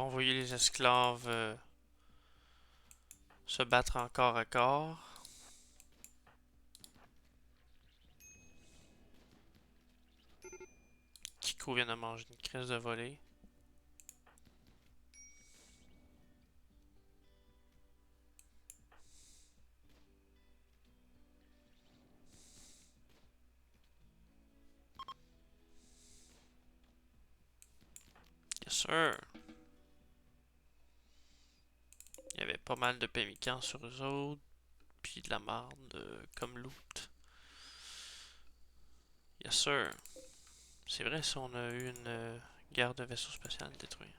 envoyer les esclaves se battre en corps à corps. Kiko vient de manger une crise de volée. Yes sir. Il y avait pas mal de pémicans sur eux autres. Puis de la marde comme loot. Yes sir. C'est vrai si on a eu une guerre de vaisseau spatial détruit.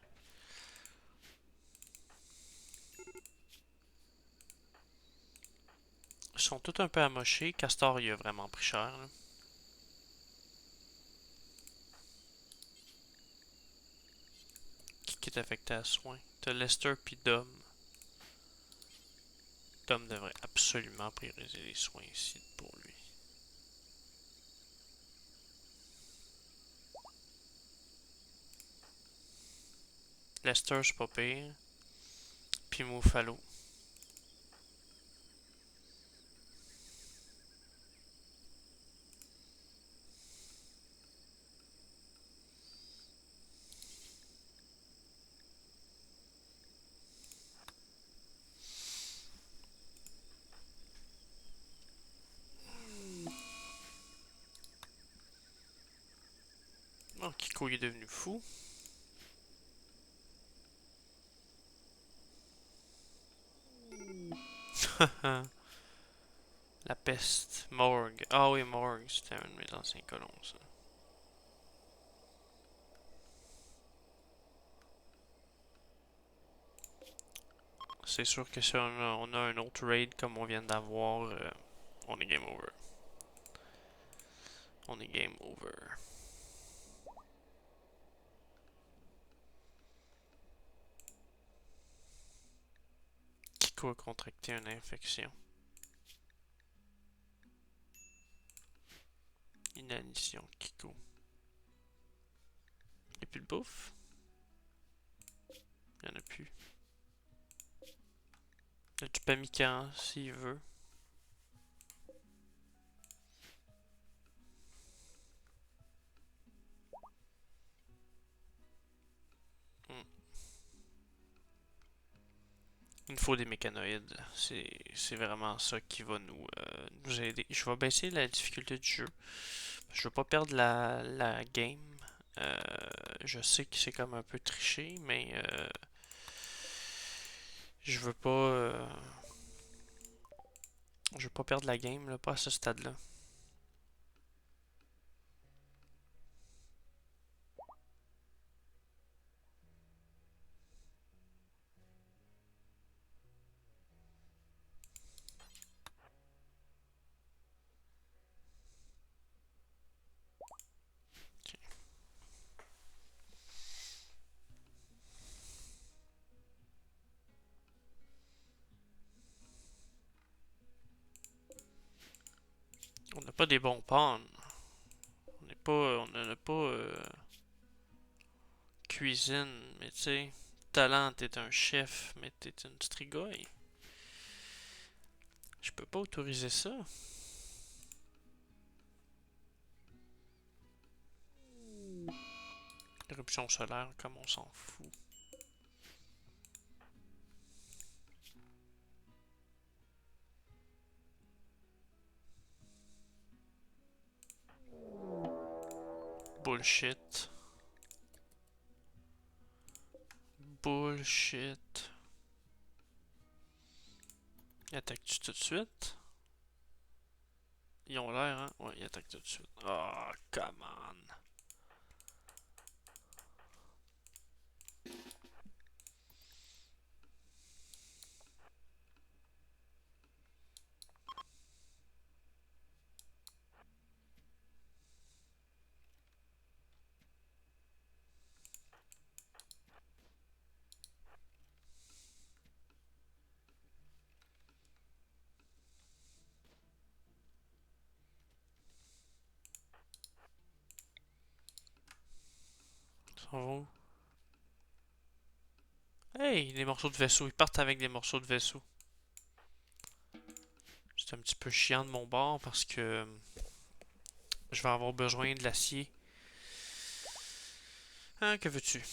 Ils sont tous un peu amochés. Castor il a vraiment pris cher. Là. Qui est affecté à soins? T'as Lester puis Dom. Dom devrait absolument prioriser les soins ici pour lui. Lester c'est pas pire. Puis Muffalo. Oh, Kiko il est devenu fou. La peste. Morgue. Ah oui, Morgue, c'était un de mes anciens colons, ça. C'est sûr que si on a un autre raid comme on vient d'avoir, on est game over. On est game over. Kiko a contracté une infection. Inanition, Kiko. Y'a plus de bouffe? Y'en a plus. Y'a du pamican s'il veut. Hmm. Il nous faut des mécanoïdes. C'est vraiment ça qui va nous aider. Je vais baisser la difficulté du jeu. Je veux pas perdre la game. Euh, je sais que c'est comme un peu triché, mais je veux pas. Je veux pas perdre la game, là, pas à ce stade-là. Ok. On n'a pas des bons pawns. On n'en a pas cuisine, mais tu sais, talent, t'es un chef, mais t'es une strigoille. Je peux pas autoriser ça. Éruption solaire, comme on s'en fout. Bullshit. Bullshit. Attaque-tu tout de suite? Ils ont l'air, hein? Ouais, ils attaquent tout de suite. Oh, come on. Ils s'en vont. Hey, des morceaux de vaisseau. Ils partent avec des morceaux de vaisseau. C'est un petit peu chiant de mon bord parce que je vais avoir besoin de l'acier. Hein, que veux-tu?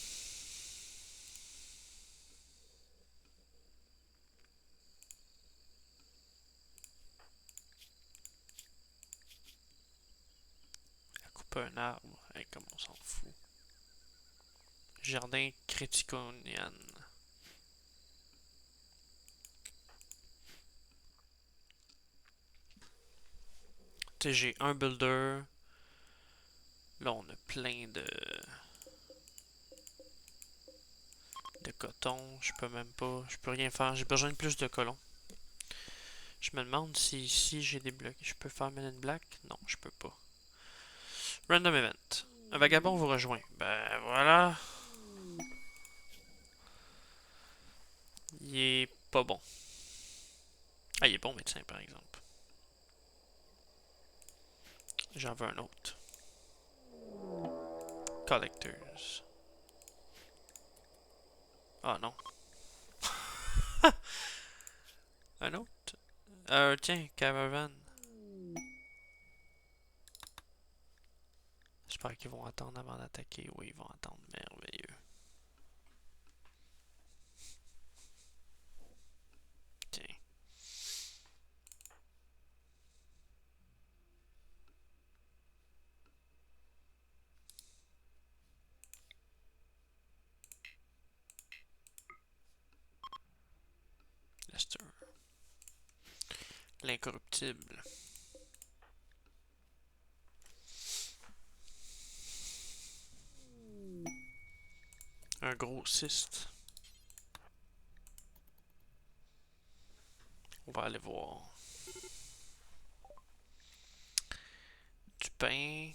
Couper un arbre. Hey, comme on s'en fout. Jardin Criticonian. Tu sais, j'ai un builder. Là, on a plein de coton. Je peux même pas. Je peux rien faire. J'ai besoin de plus de colons. Je me demande si ici j'ai des blocs. Je peux faire Men in Black? Non, je peux pas. Random Event. Un vagabond vous rejoint. Ben voilà. Il est pas bon. Ah, il est bon médecin par exemple. J'en veux un autre. Collectors. Ah non. Un autre? Tiens, Caravan. J'espère qu'ils vont attendre avant d'attaquer. Oui, ils vont attendre. Merveilleux. Tiens. Lester. L'incorruptible. Un gros cyste. On va aller voir. Du pain.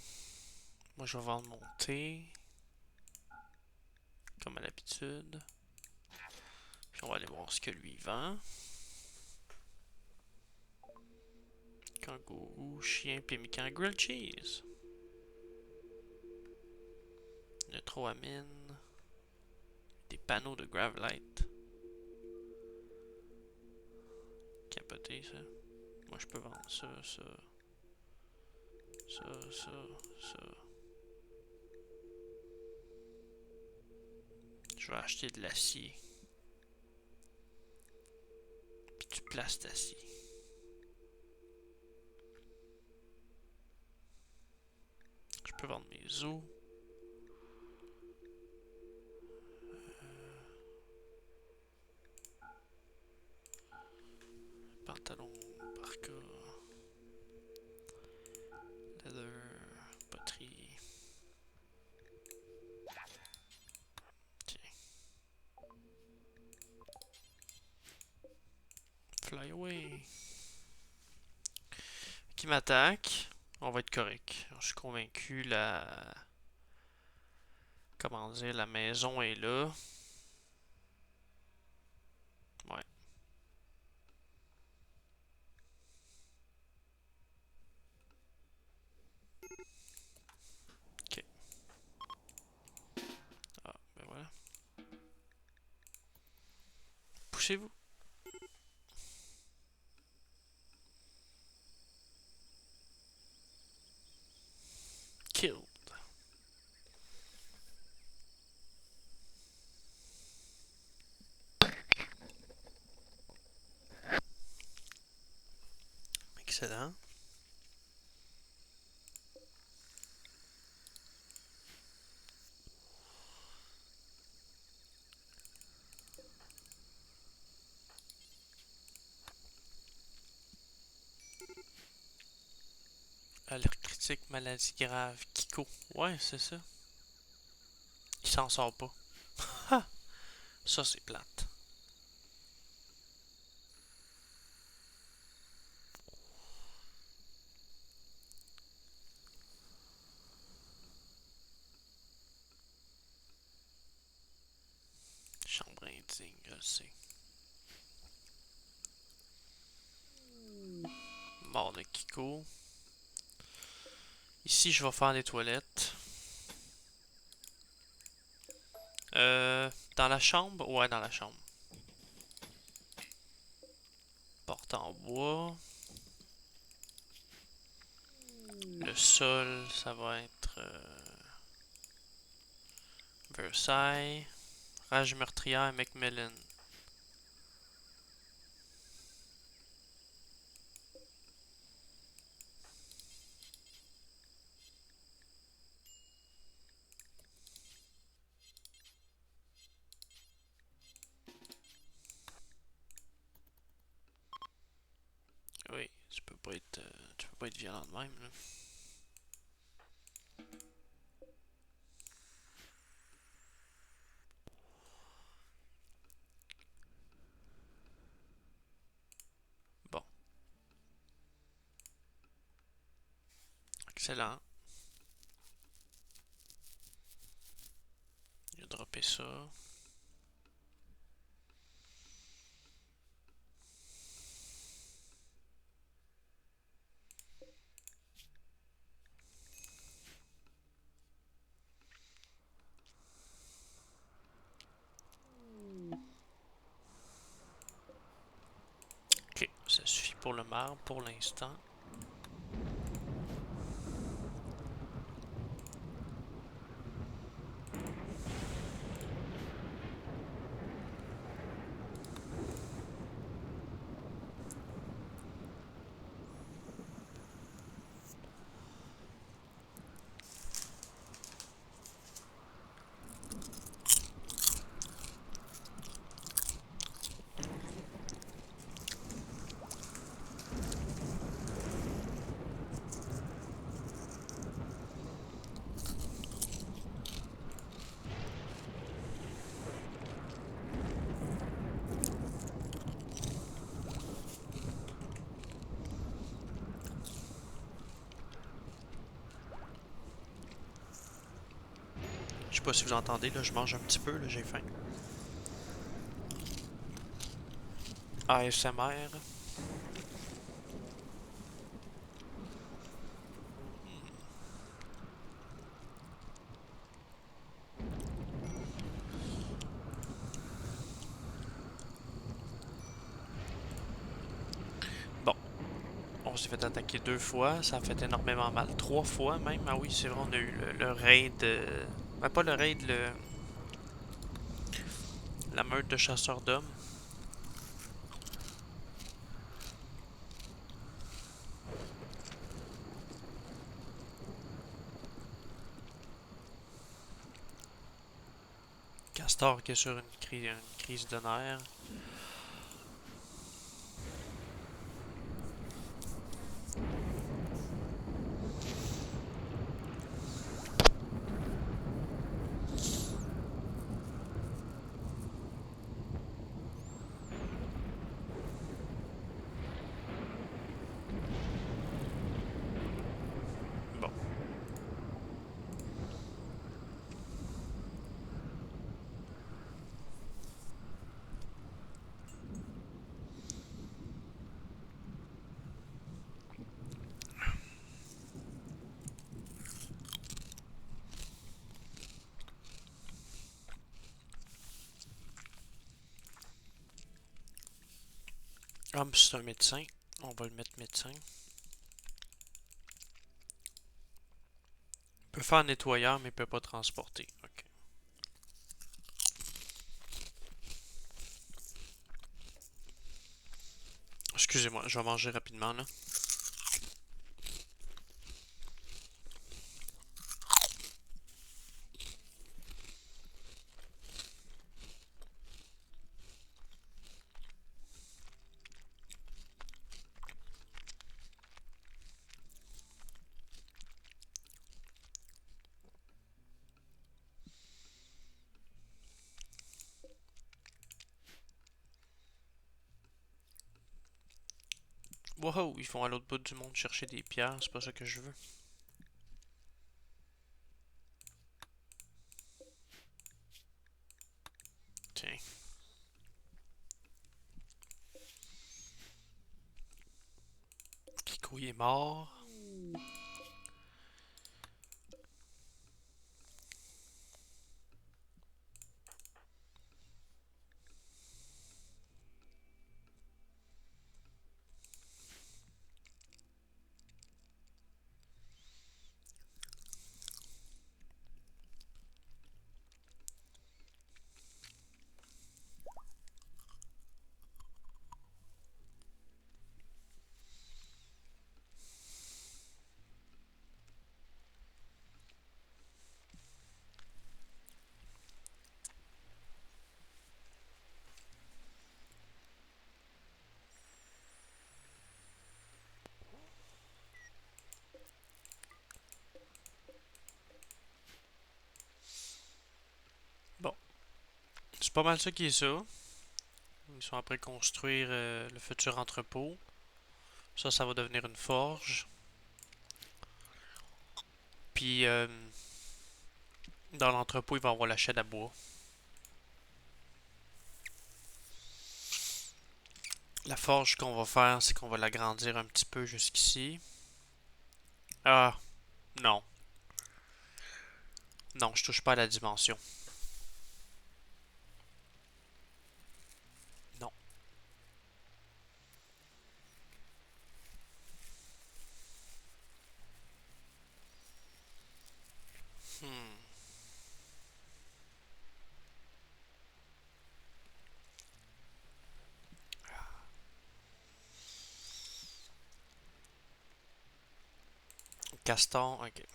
Moi, je vais vendre mon thé. Comme à l'habitude. Puis on va aller voir ce que lui vend. Kangourou, chien, pémican, grilled cheese. Neutroamine. Des panneaux de Gravelight. Capoté ça. Moi je peux vendre ça, ça. Ça. Je vais acheter de l'acier. Puis du plastacier. Je peux vendre mes os. Pantalon, parka. Leather, poterie. Tiens. Fly away. Qui m'attaque? On va être correct. Je suis convaincu la... Comment dire, la maison est là. Ouais. Ok. Ah, ben voilà. Poussez-vous. Killed. Excellent. Alerte critique, maladie grave. Kiko. Ouais, c'est ça. Il s'en sort pas. Ha! Ça, c'est plate. Chambre indigne, je le sais. Mort de Kiko. Ici, je vais faire des toilettes. Dans la chambre? Ouais, dans la chambre. Porte en bois. Le sol, ça va être Versailles. Rage meurtrière, Macmillan. Oui, tu peux pas être violent de même, là. Bon, excellent. Il a droppé ça. Ok, ça suffit pour le marbre pour l'instant. Je sais pas si vous entendez, là, je mange un petit peu, là, j'ai faim. ASMR. Bon, on s'est fait attaquer 2 fois, ça a fait énormément mal. 3 fois même. Ah oui, c'est vrai, on a eu le raid. Pas le raid, la meute de chasseurs d'hommes. Castor qui est sur une crise de nerfs. Bon, ah, mais c'est un médecin. On va le mettre médecin. Il peut faire nettoyeur, mais il peut pas transporter. Ok. Excusez-moi, je vais manger rapidement là. Wow, ils vont à l'autre bout du monde chercher des pierres, c'est pas ça que je veux. Tiens. Kiko il est mort. c'est pas mal ça qui est ça. Ils sont après construire le futur entrepôt. Ça va devenir une forge. Puis dans l'entrepôt, il va y avoir la chaîne à bois. La forge qu'on va faire, c'est qu'on va l'agrandir un petit peu jusqu'ici. Ah, non. Non, je touche pas à la dimension. Non. Hmm. Castor, ok.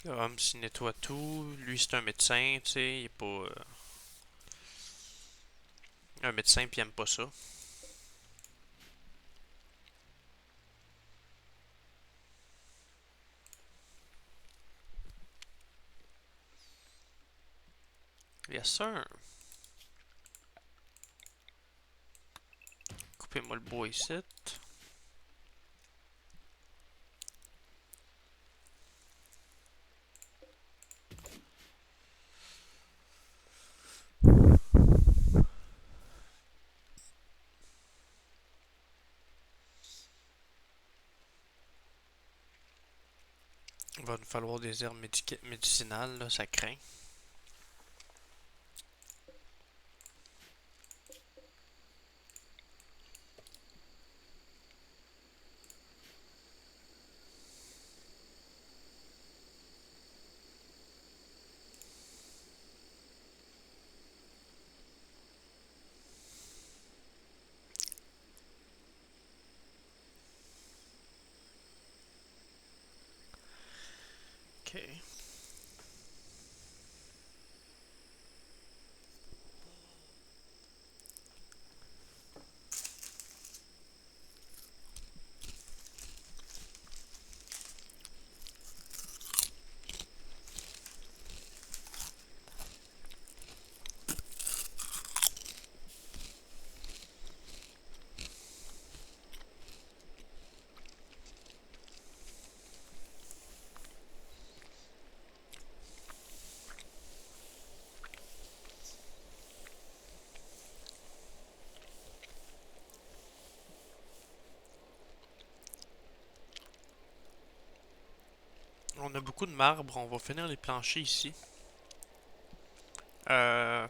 L'homme s'il nettoie tout. Lui, c'est un médecin, tu sais. Il est pas un médecin, puis il aime pas ça. Yes, sir. Coupez-moi le bois ici. Il va nous falloir des herbes médicinales, là, ça craint. Ok. On a beaucoup de marbre, on va finir les planchers ici. Euh,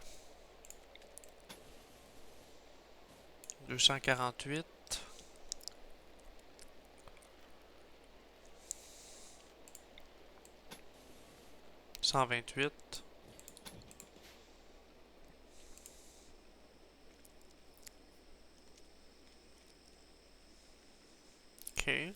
248, 128. Ok.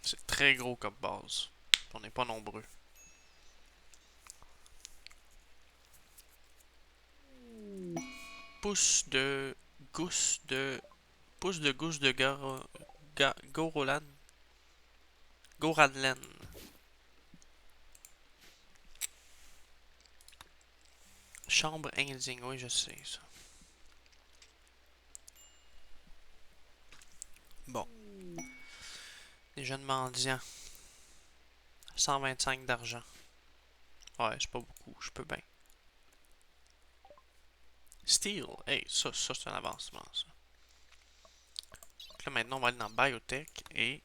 C'est très gros comme base. On n'est pas nombreux. Pouce de gousse de. Pouce de gousse de Gorolan. Goranlen. Chambre indigne, oui, je sais ça. Bon. Les jeunes mendiants. 125 d'argent. Ouais, c'est pas beaucoup, je peux bien. Steel, hey, ça c'est un avancement, ça. Donc là, maintenant, on va aller dans Biotech et.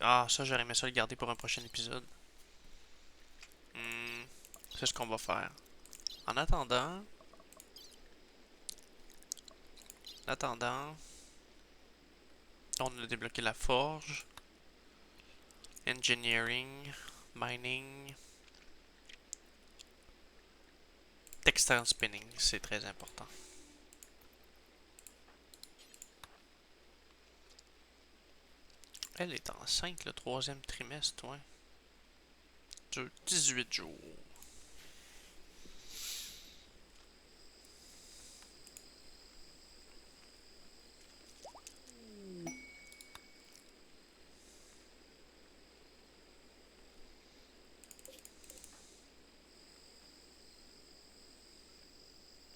Ah, ça, j'aurais aimé ça le garder pour un prochain épisode. Hmm, c'est ce qu'on va faire. En attendant, on a débloqué la forge, engineering, mining, textile spinning, c'est très important. Elle est enceinte le troisième trimestre, ouais. Dure 18 jours.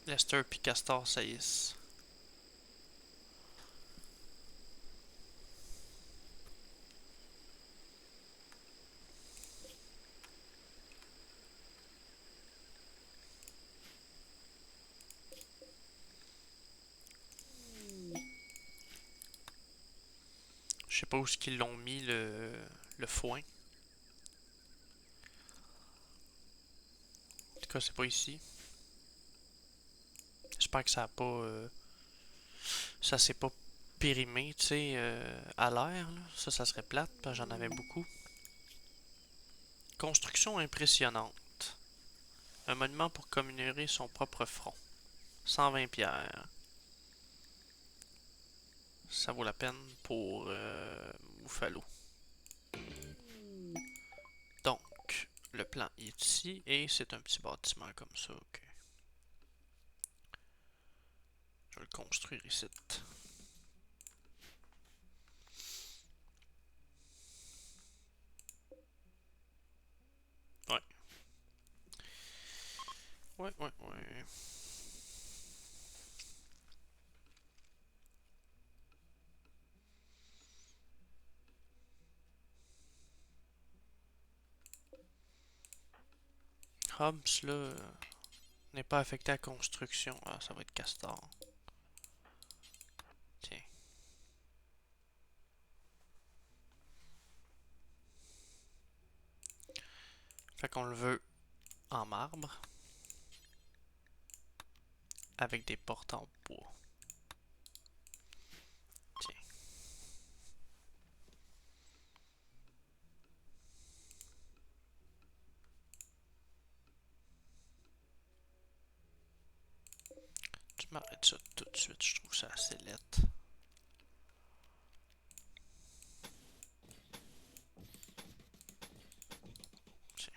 Lester puis Castor saillissent. Je sais pas où est-ce qu'ils l'ont mis le foin. En tout cas, c'est pas ici. J'espère que ça a pas. Ça s'est pas périmé, tu sais, à l'air. Ça serait plate, parce que j'en avais beaucoup. Construction impressionnante. Un monument pour commémorer son propre front. 120 pierres. Ça vaut la peine pour Buffalo. Donc, le plan est ici et c'est un petit bâtiment comme ça. Ok. Je vais le construire ici. Ouais. Ouais, ouais, ouais. Hobbs, là, n'est pas affecté à la construction. Ah, ça va être Castor. Tiens. Fait qu'on le veut en marbre. Avec des portes en bois. Tiens. Tu m'arrêtes ça tout de suite, je trouve ça assez lettre. Tiens.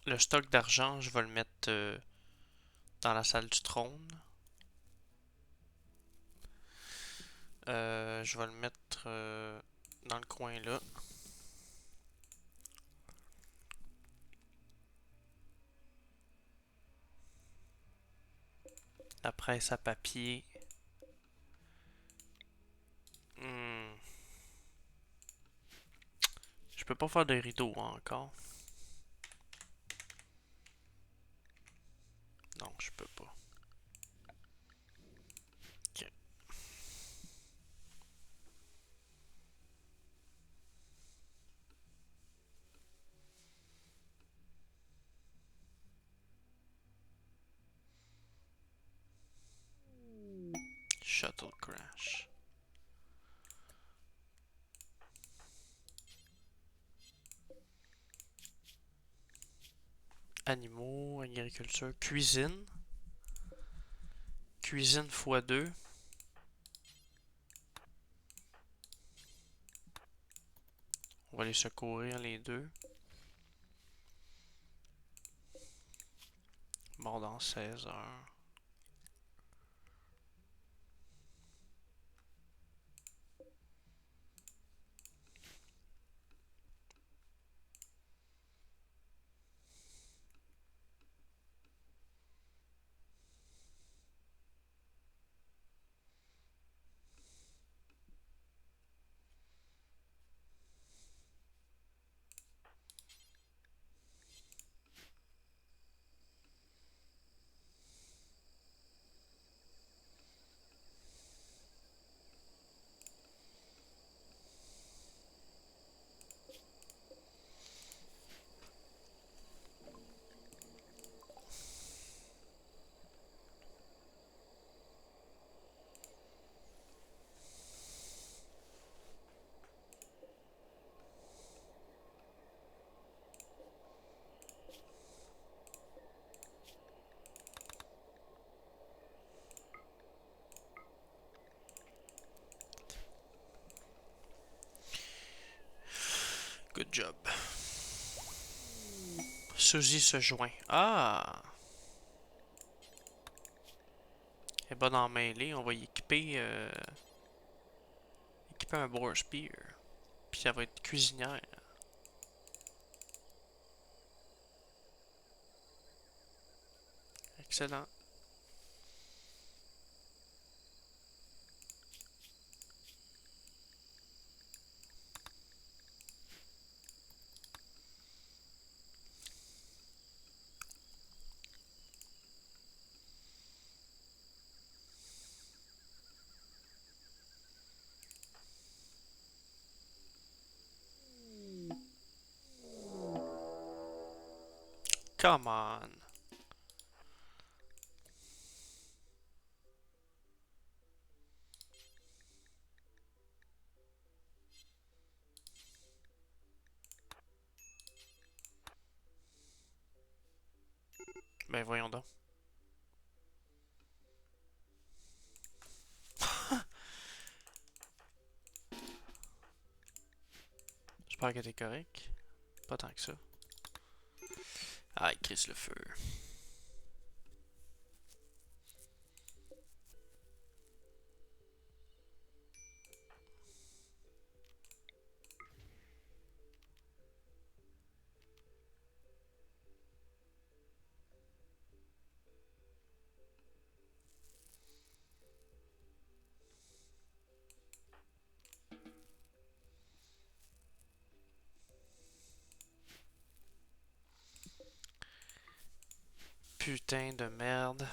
Le stock d'argent, je vais le mettre dans la salle du trône. Je vais le mettre dans le coin là. La presse à papier. Hmm. Je peux pas faire de rideau encore. Non, je peux pas. Ok. Shuttle crash. Animaux, agriculture, cuisine. Cuisine x2. On va les secourir les deux. Mort dans 16 heures. Good job. Suzy se joint. Ah! Elle est bonne en mêlée. On va y équiper, équiper un boar spear. Puis elle va être cuisinière. Excellent. Come on. Ben voyons donc. J'espère que t'es correct. Pas tant que ça. Ah, il crisse le feu. Putain de merde.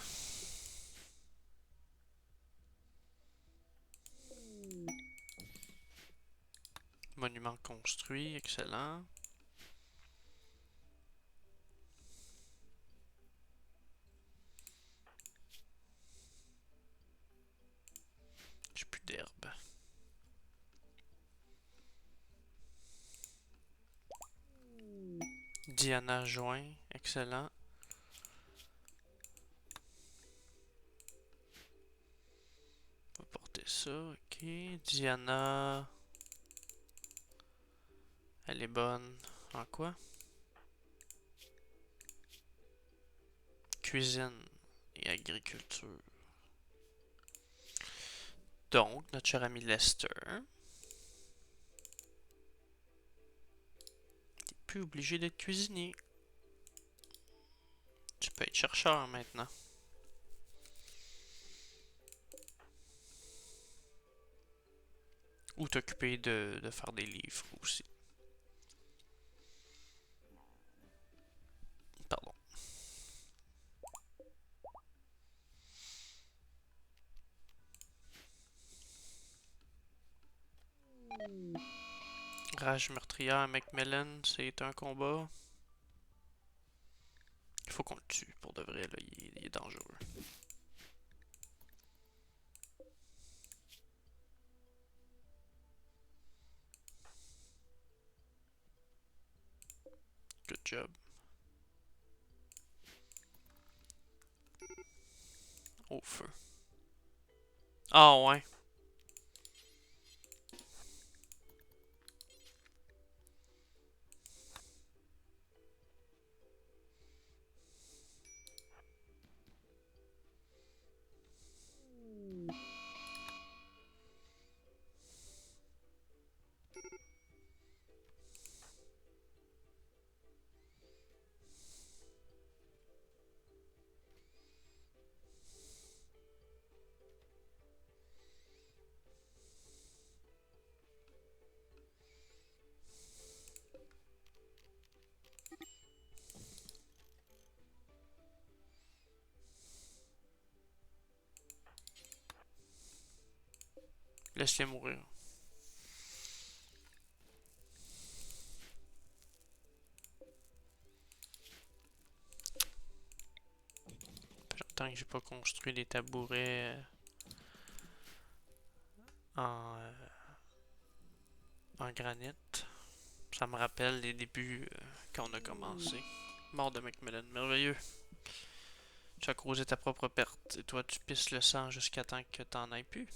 Monument construit, excellent. J'ai plus d'herbe. Diana joint, excellent. On va porter ça, ok. Diana, elle est bonne en quoi? Cuisine et agriculture. Donc, notre cher ami Lester. T'es plus obligé d'être cuisinier. Tu peux être chercheur maintenant. Ou t'occuper de faire des livres aussi. Pardon. Rage meurtrière, Macmillan, c'est un combat. Il faut qu'on le tue, pour de vrai, là, il est dangereux. Good job. Au feu. Ah ouais. Laisse-les mourir. Tant que j'ai pas construit des tabourets en, en granit. Ça me rappelle les débuts quand on a commencé. Mort de Macmillan, merveilleux. Tu as causé ta propre perte et toi tu pisses le sang jusqu'à temps que t'en aies plus.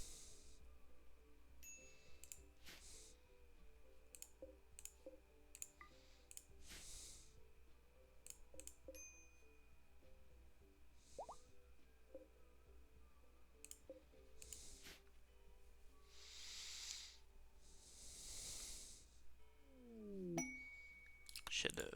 Chef-d'œuvre.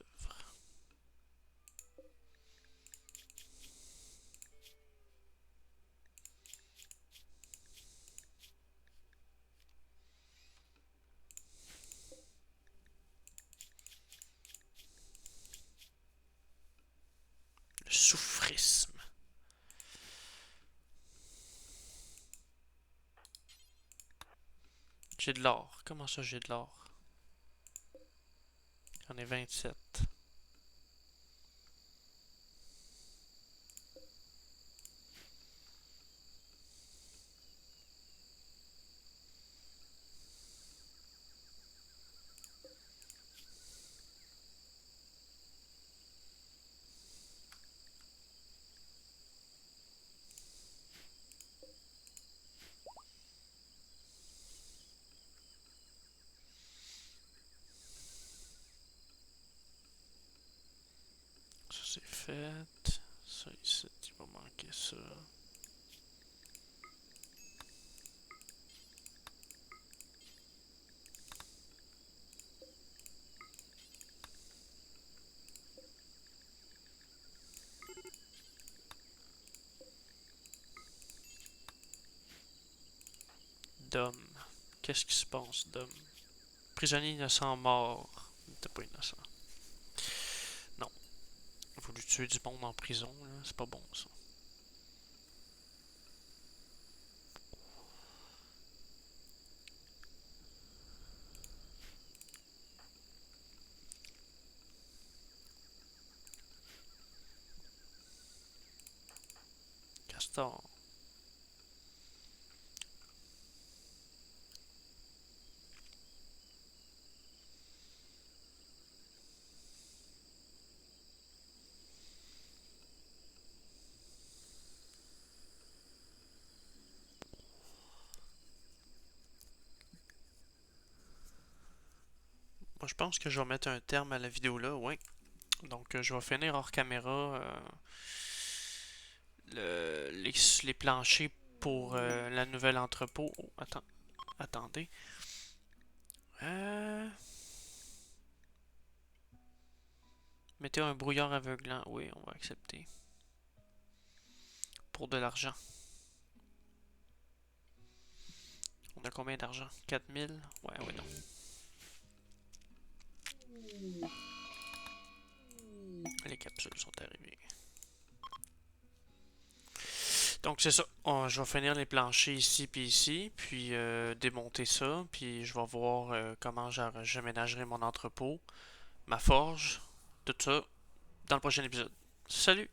Le soufrisme. J'ai de l'or. Comment ça, j'ai de l'or? J'en ai 27. Ça, c'est fait. Ça, ici, il va manquer ça. Dom. Qu'est-ce qui se passe, Dom? Prisonnier innocent mort. Il n'était pas innocent. Non. Il a voulu tuer du monde en prison, là. C'est pas bon, ça. Castor. Moi, je pense que je vais mettre un terme à la vidéo là, ouais. Donc, je vais finir hors caméra les planchers pour la nouvelle entrepôt. Oh, attendez. Euh, Mettez un brouillard aveuglant. Oui, on va accepter. Pour de l'argent. On a combien d'argent? 4000? Ouais, ouais, non. Les capsules sont arrivées. Donc c'est ça. Je vais finir les planchers ici, puis démonter ça, puis je vais voir comment j'aménagerai mon entrepôt, ma forge, tout ça, dans le prochain épisode. Salut!